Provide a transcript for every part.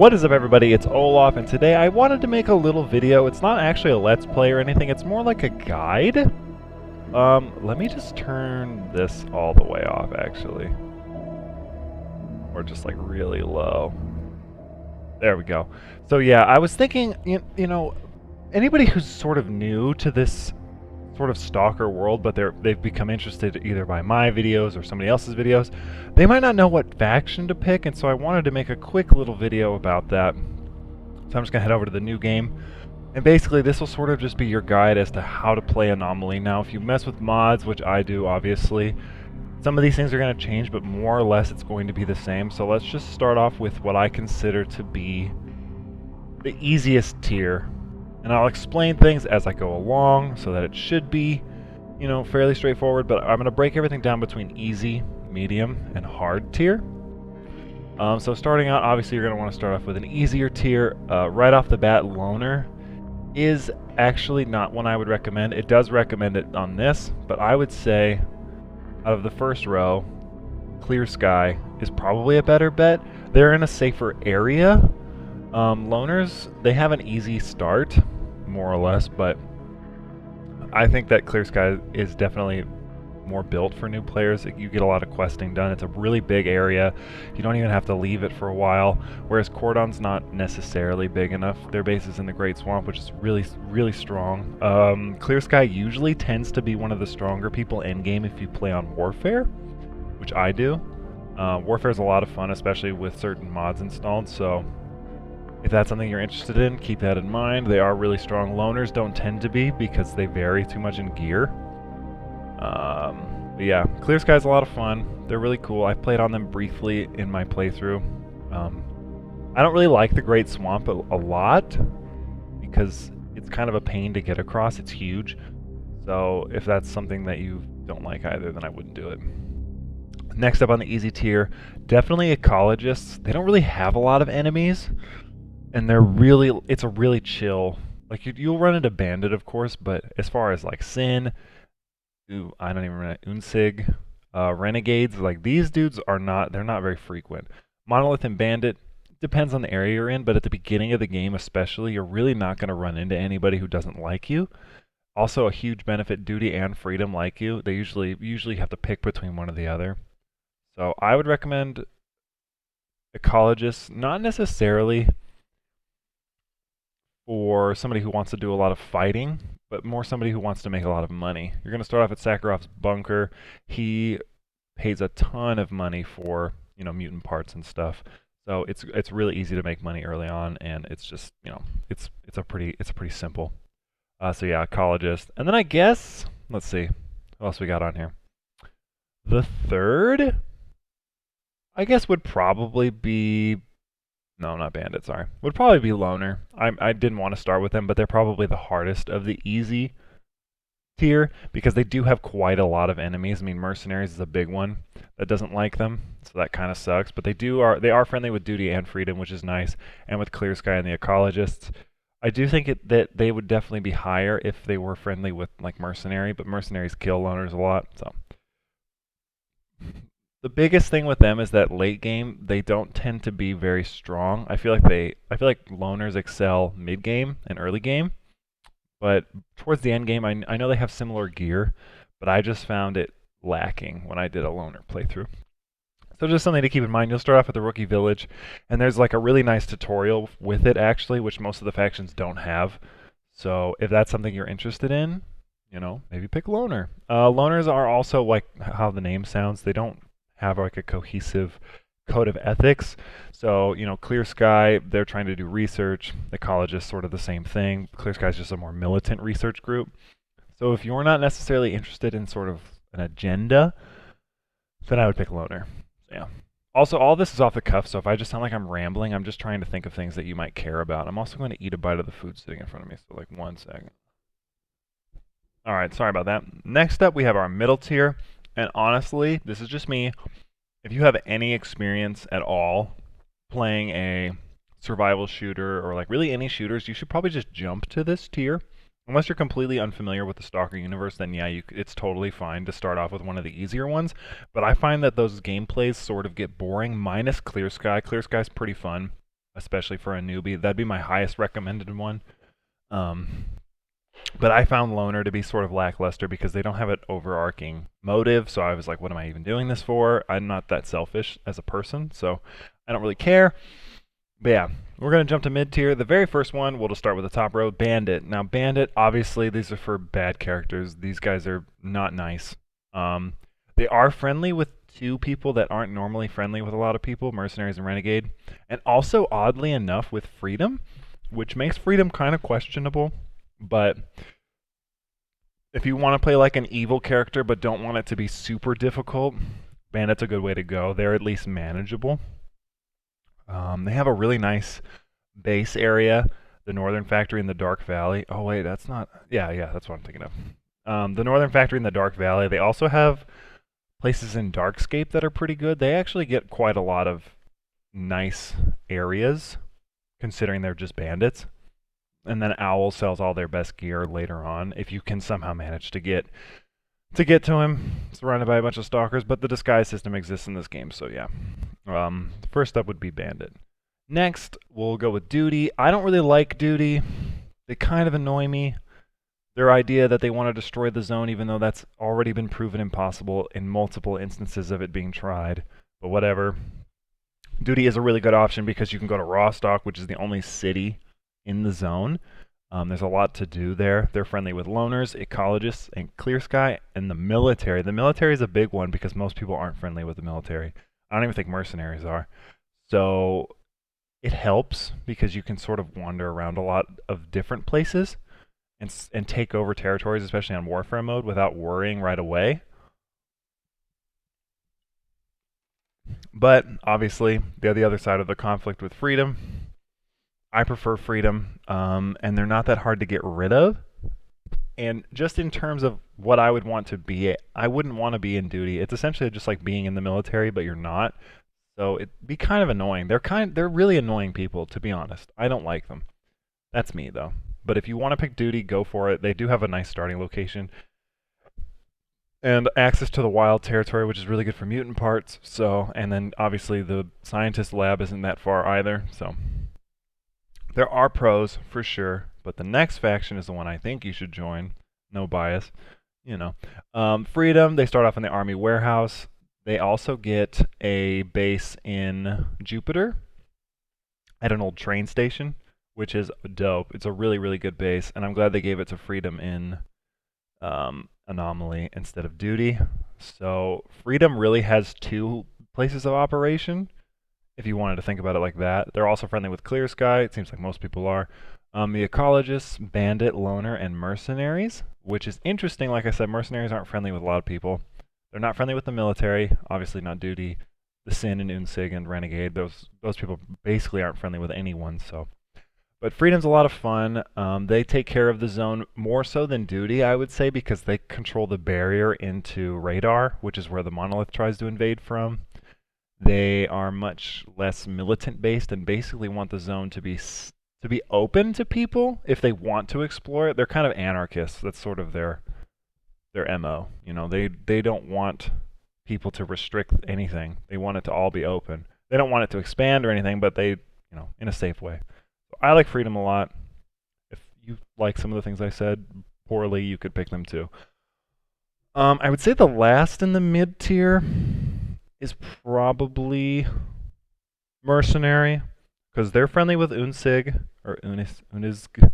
What is up, everybody? It's Olaf, and today I wanted to make a little video. It's not actually a let's play or anything, it's more like a guide. Let me just turn this all the way off, actually. Or just like really low. There we go. So yeah, I was thinking, you know, anybody who's sort of new to this sort of stalker world, but they've become interested either by my videos or somebody else's videos, they might not know what faction to pick, and so I wanted to make a quick little video about that. So I'm just gonna head over to the new game, and basically this will sort of just be your guide as to how to play Anomaly. Now, if you mess with mods, which I do obviously, some of these things are going to change, but more or less it's going to be the same. So let's just start off with what I consider to be the easiest tier. And I'll explain things as I go along so that it should be, you know, fairly straightforward, but I'm going to break everything down between easy, medium, and hard tier. So starting out, obviously you're going to want to start off with an easier tier. Right off the bat, Loner is actually not one I would recommend. It does recommend it on this, but I would say out of the first row, Clear Sky is probably a better bet. They're in a safer area. Loners, they have an easy start, more or less, but I think that Clear Sky is definitely more built for new players. You get a lot of questing done. It's a really big area. You don't even have to leave it for a while, whereas Cordon's not necessarily big enough. Their base is in the Great Swamp, which is really, really strong. Clear Sky usually tends to be one of the stronger people in game if you play on Warfare, which I do. Warfare is a lot of fun, especially with certain mods installed, so if that's something you're interested in, keep that in mind. They are really strong. Loners don't tend to be because they vary too much in gear. But yeah, Clear Sky is a lot of fun. They're really cool. I played on them briefly in my playthrough. I don't really like the Great Swamp a lot because it's kind of a pain to get across. It's huge. So if that's something that you don't like either, then I wouldn't do it. Next up on the easy tier, definitely Ecologists. They don't really have a lot of enemies, and it's a really chill. Like you'll run into Bandit, of course, but as far as like Sin, I don't even remember, Unsig, Renegades, like these dudes they're not very frequent. Monolith and Bandit, depends on the area you're in, but at the beginning of the game especially, you're really not going to run into anybody who doesn't like you. Also a huge benefit, Duty and Freedom like you. They usually have to pick between one or the other. So I would recommend Ecologists, not necessarily for somebody who wants to do a lot of fighting, but more somebody who wants to make a lot of money. You're going to start off at Sakharov's bunker. He pays a ton of money for, you know, mutant parts and stuff. So it's really easy to make money early on, and it's just, you know, it's pretty simple. So yeah, Ecologist. And then I guess, let's see, what else we got on here? The third, I guess, would probably be, no, not Bandit, sorry. Would probably be Loner. I didn't want to start with them, but they're probably the hardest of the easy tier because they do have quite a lot of enemies. I mean, Mercenaries is a big one that doesn't like them, so that kind of sucks. But they are friendly with Duty and Freedom, which is nice, and with Clear Sky and the Ecologists. I do think that they would definitely be higher if they were friendly with like Mercenary, but Mercenaries kill Loners a lot, so. The biggest thing with them is that late game, they don't tend to be very strong. I feel like Loners excel mid game and early game, but towards the end game, I know they have similar gear, but I just found it lacking when I did a Loner playthrough. So just something to keep in mind. You'll start off at the Rookie Village, and there's like a really nice tutorial with it actually, which most of the factions don't have. So if that's something you're interested in, you know, maybe pick Loner. Loners are also like how the name sounds. They don't have like a cohesive code of ethics. So, you know, Clear Sky, they're trying to do research. Ecologists, sort of the same thing. Clear Sky is just a more militant research group. So if you're not necessarily interested in sort of an agenda, then I would pick Loner. So, yeah. Also, all this is off the cuff, so if I just sound like I'm rambling, I'm just trying to think of things that you might care about. I'm also going to eat a bite of the food sitting in front of me, so like 1 second. Alright, sorry about that. Next up, we have our middle tier. And honestly, this is just me. If you have any experience at all playing a survival shooter or like really any shooters, you should probably just jump to this tier. Unless you're completely unfamiliar with the Stalker universe, then yeah, it's totally fine to start off with one of the easier ones. But I find that those gameplays sort of get boring, minus Clear Sky. Clear Sky's pretty fun. especially for a newbie. That'd be my highest recommended one. Um, but I found Loner to be sort of lackluster because they don't have an overarching motive. So I was like, what am I even doing this for? I'm not that selfish as a person, so I don't really care. But yeah, we're going to jump to mid tier. The very first one, we'll just start with the top row, Bandit. Now, Bandit, obviously, these are for bad characters. These guys are not nice. They are friendly with two people that aren't normally friendly with a lot of people, Mercenaries and Renegade. And also, oddly enough, with Freedom, which makes Freedom kind of questionable. But if you want to play like an evil character but don't want it to be super difficult, Bandit's a good way to go. They're at least manageable. They have a really nice base area, the Northern Factory in the Dark Valley. Oh wait, that's not. Yeah, that's what I'm thinking of. The Northern Factory in the Dark Valley. They also have places in Darkscape that are pretty good. They actually get quite a lot of nice areas, considering they're just bandits. And then Owl sells all their best gear later on if you can somehow manage to get to him, surrounded by a bunch of stalkers. But the disguise system exists in this game, so yeah. First up would be Bandit. Next, we'll go with Duty. I don't really like Duty. They kind of annoy me. Their idea that they want to destroy the zone, even though that's already been proven impossible in multiple instances of it being tried. But whatever. Duty is a really good option because you can go to Rostock, which is the only city in the zone. There's a lot to do there. They're friendly with loners, ecologists, and S.T.A.L.K.E.R, and the military. The military is a big one because most people aren't friendly with the military. I don't even think mercenaries are. So it helps because you can sort of wander around a lot of different places and take over territories, especially on warfare mode, without worrying right away. But obviously, they're the other side of the conflict with Freedom. I prefer Freedom, and they're not that hard to get rid of. And just in terms of what I would want to be, I wouldn't want to be in Duty. It's essentially just like being in the military, but you're not. So it'd be kind of annoying. They're really annoying people, to be honest. I don't like them. That's me, though. But if you want to pick Duty, go for it. They do have a nice starting location. And access to the wild territory, which is really good for mutant parts. So, and then obviously the scientist lab isn't that far either. So there are pros for sure, but the next faction is the one I think you should join. No bias, you know. Freedom, they start off in the army warehouse. They also get a base in Jupiter at an old train station, which is dope. It's a really, really good base, and I'm glad they gave it to Freedom in Anomaly instead of Duty. So Freedom really has two places of operation, if you wanted to think about it like that. They're also friendly with Clear Sky. It seems like most people are. The Ecologists, Bandit, Loner, and Mercenaries, which is interesting. Like I said, Mercenaries aren't friendly with a lot of people. They're not friendly with the military, obviously not Duty. The Sin and Unsig and Renegade, those people basically aren't friendly with anyone. So, but Freedom's a lot of fun. They take care of the zone more so than Duty, I would say, because they control the barrier into radar, which is where the Monolith tries to invade from. They are much less militant based and basically want the zone to be open to people if they want to explore it. They're kind of anarchists. That's sort of their MO. You know, they don't want people to restrict anything. They want it to all be open. They don't want it to expand or anything, but they, in a safe way. So I like Freedom a lot. If you like some of the things I said poorly, you could pick them too. I would say the last in the mid tier is probably Mercenary, because they're friendly with Unsig, or Unisg,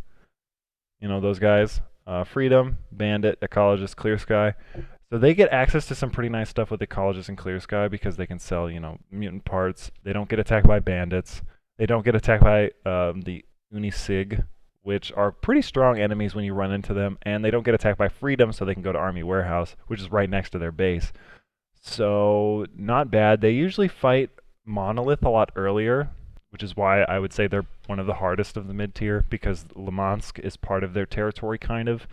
those guys. Freedom, Bandit, Ecologists, Clear Sky. So they get access to some pretty nice stuff with Ecologists and Clear Sky because they can sell, mutant parts. They don't get attacked by bandits. They don't get attacked by the Unisig, which are pretty strong enemies when you run into them. And they don't get attacked by Freedom, so they can go to Army Warehouse, which is right next to their base. So not bad. They usually fight Monolith a lot earlier, which is why I would say they're one of the hardest of the mid-tier, because Limansk is part of their territory, kind of,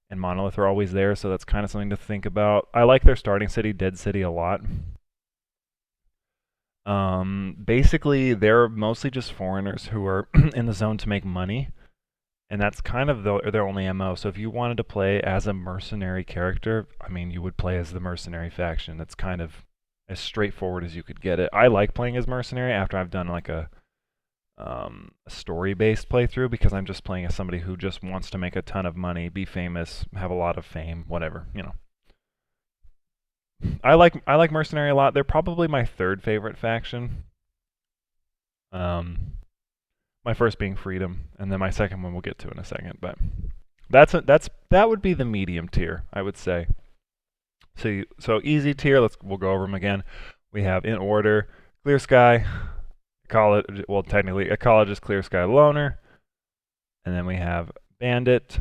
and Monolith are always there, so that's kind of something to think about. I like their starting city, Dead City, a lot. Basically, they're mostly just foreigners who are in the zone to make money, and that's kind of their only MO. So if you wanted to play as a mercenary character, I mean, you would play as the mercenary faction. That's kind of as straightforward as you could get it. I like playing as mercenary after I've done like a a story-based playthrough because I'm just playing as somebody who just wants to make a ton of money, be famous, have a lot of fame, whatever, you know. I like Mercenary a lot. They're probably my third favorite faction. My first being Freedom, and then my second one we'll get to in a second. But that would be the medium tier, I would say. So easy tier. We'll go over them again. We have in order: Clear Sky, technically Ecologist, Clear Sky, Loner, and then we have Bandit.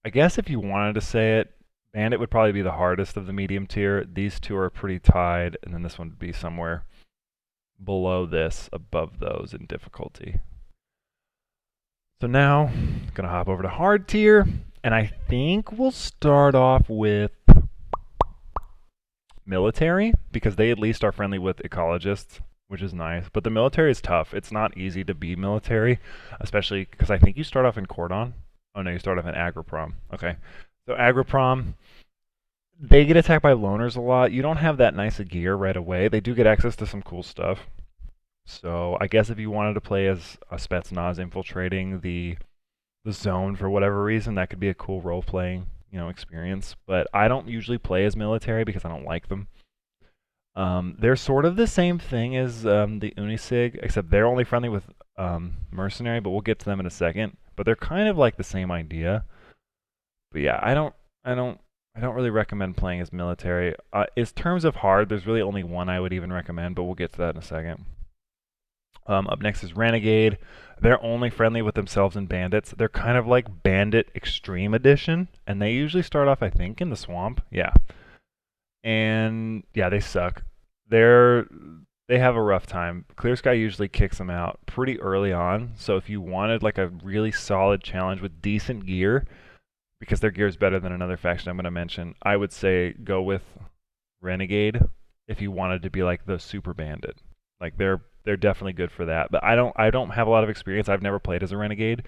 I guess if you wanted to say it, Bandit would probably be the hardest of the medium tier. These two are pretty tied, and then this one would be somewhere below this, above those in difficulty. So now, I'm going to hop over to hard tier, and I think we'll start off with military, because they at least are friendly with ecologists, which is nice. But the military is tough. It's not easy to be military, especially because I think you start off in Cordon. Oh no, you start off in Agroprom. Okay. So Agroprom, they get attacked by loners a lot. You don't have that nice gear right away. They do get access to some cool stuff. So I guess if you wanted to play as a Spetsnaz infiltrating the zone for whatever reason, that could be a cool role-playing, experience. But I don't usually play as military because I don't like them. They're sort of the same thing as the Unisig, except they're only friendly with Mercenary, but we'll get to them in a second. But they're kind of like the same idea. But yeah, I don't really recommend playing as military. In terms of hard, there's really only one I would even recommend, but we'll get to that in a second. Up next is Renegade. They're only friendly with themselves and bandits. They're kind of like Bandit Extreme Edition, and they usually start off, I think, in the swamp. Yeah. And yeah, they suck. They have a rough time. Clear Sky usually kicks them out pretty early on. So if you wanted like a really solid challenge with decent gear, because their gear is better than another faction I'm going to mention, I would say go with Renegade if you wanted to be like the super bandit. Like they're definitely good for that. But I don't have a lot of experience. I've never played as a Renegade.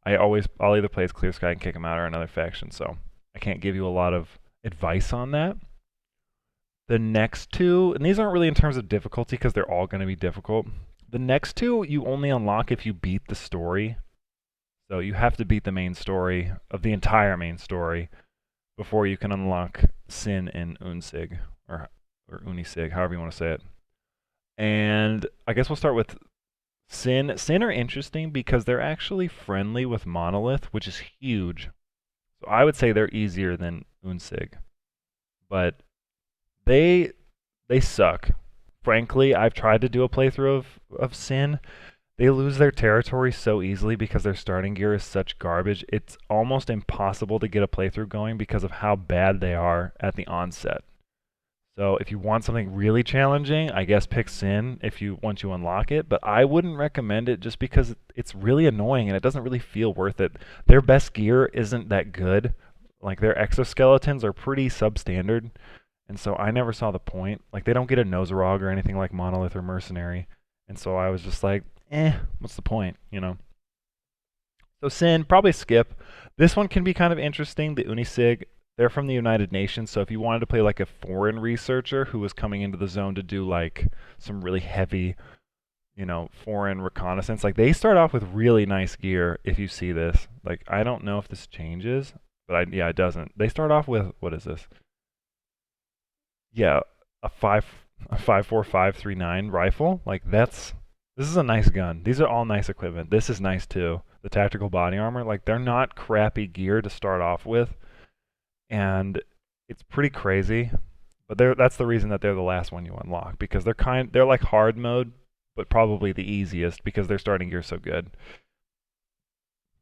I'll either play as Clear Sky and kick them out or another faction. So I can't give you a lot of advice on that. The next two, and these aren't really in terms of difficulty because they're all going to be difficult. The next two you only unlock if you beat the story. So you have to beat the main story of the entire main story before you can unlock Sin and Unsig, or Unisig, however you want to say it. And I guess we'll start with Sin. Sin are interesting because they're actually friendly with Monolith, which is huge. So I would say they're easier than Unsig. But they suck. Frankly, I've tried to do a playthrough of Sin. They lose their territory so easily because their starting gear is such garbage. It's almost impossible to get a playthrough going because of how bad they are at the onset. So if you want something really challenging, I guess pick Sin once you unlock it, but I wouldn't recommend it just because it's really annoying and it doesn't really feel worth it. Their best gear isn't that good. Like their exoskeletons are pretty substandard, and so I never saw the point. Like they don't get a Nosarog or anything like Monolith or Mercenary, and so I was just like, what's the point, So Sin, probably skip. This one can be kind of interesting, the Unisig. They're from the United Nations, so if you wanted to play like a foreign researcher who was coming into the zone to do like some really heavy, foreign reconnaissance, like they start off with really nice gear if you see this. Like I don't know if this changes, but it doesn't. They start off with, what is this? Yeah, a 5.4539 rifle. Like this is a nice gun. These are all nice equipment. This is nice too. The tactical body armor, like they're not crappy gear to start off with. And it's pretty crazy, but that's the reason that they're the last one you unlock, because they're like hard mode, but probably the easiest because their starting gear so good.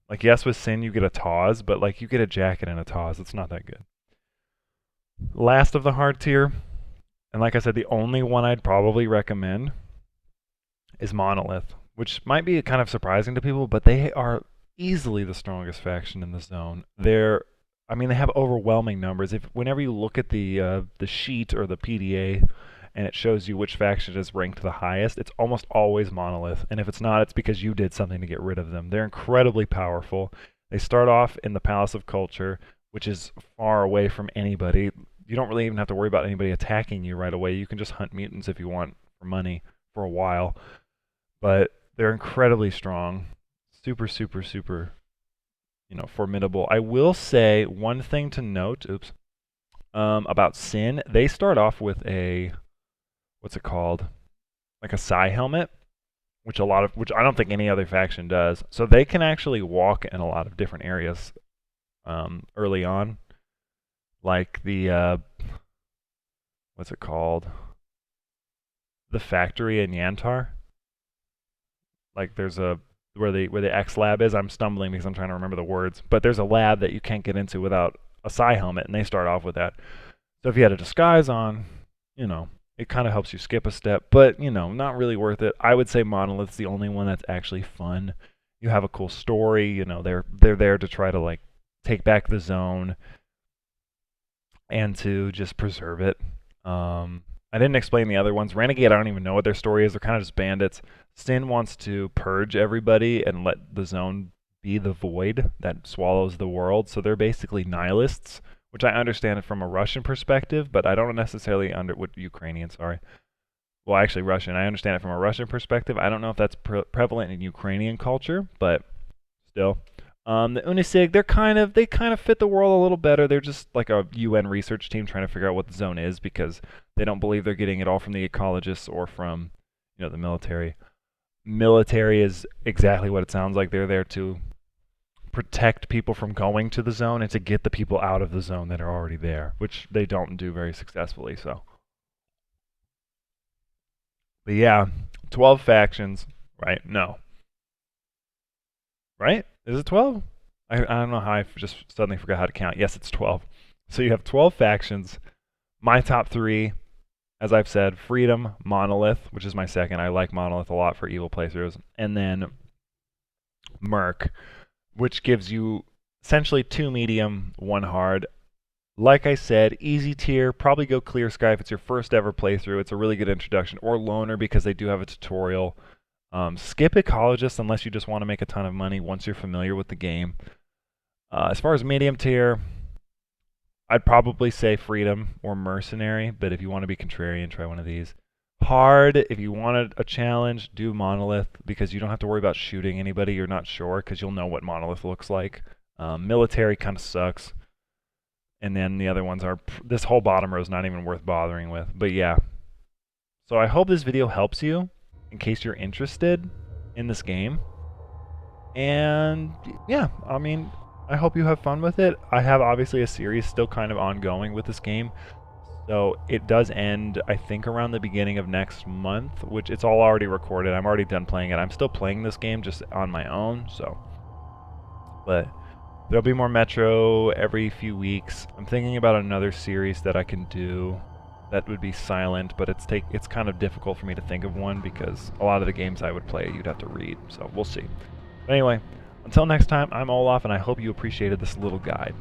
Like yes, with Sin you get a Taz, but like you get a jacket and a Taz. It's not that good. Last of the hard tier, and like I said, the only one I'd probably recommend is Monolith, which might be kind of surprising to people, but they are easily the strongest faction in the zone. They have overwhelming numbers. Whenever you look at the sheet or the PDA and it shows you which faction is ranked the highest, it's almost always Monolith. And if it's not, it's because you did something to get rid of them. They're incredibly powerful. They start off in the Palace of Culture, which is far away from anybody. You don't really even have to worry about anybody attacking you right away. You can just hunt mutants if you want for money for a while. But They're incredibly strong. Super, super, super, formidable. I will say one thing to note, about Sin. They start off with a, what's it called? Like a psi helmet, which I don't think any other faction does. So they can actually walk in a lot of different areas early on. Like the, what's it called? The factory in Yantar. Like there's a where the X lab is. I'm stumbling because I'm trying to remember the words. But there's a lab that you can't get into without a psi helmet, and they start off with that. So if you had a disguise on, it kind of helps you skip a step. But not really worth it. I would say Monolith's the only one that's actually fun. You have a cool story. They're there to try to like take back the zone and to just preserve it. I didn't explain the other ones. Renegade, I don't even know what their story is. They're kind of just bandits. Sin wants to purge everybody and let the zone be the void that swallows the world. So they're basically nihilists, which I understand from a Russian perspective, but I don't necessarily Ukrainian, sorry. Well, actually Russian. I understand it from a Russian perspective. I don't know if that's prevalent in Ukrainian culture, but still. The Unisig, they kind of fit the world a little better. They're just like a UN research team trying to figure out what the zone is because they don't believe they're getting it all from the ecologists or from, the military. Military is exactly what it sounds like. They're there to protect people from going to the zone and to get the people out of the zone that are already there, which they don't do very successfully. So, but yeah, 12 factions, right? No. Right? Is it 12? I don't know how I just suddenly forgot how to count. Yes, it's 12. So you have 12 factions. My top 3, as I've said, Freedom, Monolith, which is my second. I like Monolith a lot for evil playthroughs. And then Merc, which gives you essentially 2 medium, 1 hard. Like I said, easy tier, probably go Clear Sky if it's your first ever playthrough. It's a really good introduction. Or Loner because they do have a tutorial. Skip Ecologists unless you just want to make a ton of money once you're familiar with the game. As far as medium tier, I'd probably say Freedom or Mercenary, but if you want to be contrarian, try one of these. Hard, if you want a challenge, do Monolith because you don't have to worry about shooting anybody you're not sure because you'll know what Monolith looks like. Military kind of sucks. And then the other ones are, this whole bottom row is not even worth bothering with. But yeah. So I hope this video helps you in case you're interested in this game. And yeah, I mean, I hope you have fun with it. I have obviously a series still kind of ongoing with this game. So it does end, I think, around the beginning of next month, which it's all already recorded. I'm already done playing it. I'm still playing this game just on my own, so. But there'll be more Metro every few weeks. I'm thinking about another series that I can do that would be silent, but it's kind of difficult for me to think of one because a lot of the games I would play you'd have to read, so we'll see. But anyway, until next time, I'm Olaf, and I hope you appreciated this little guide.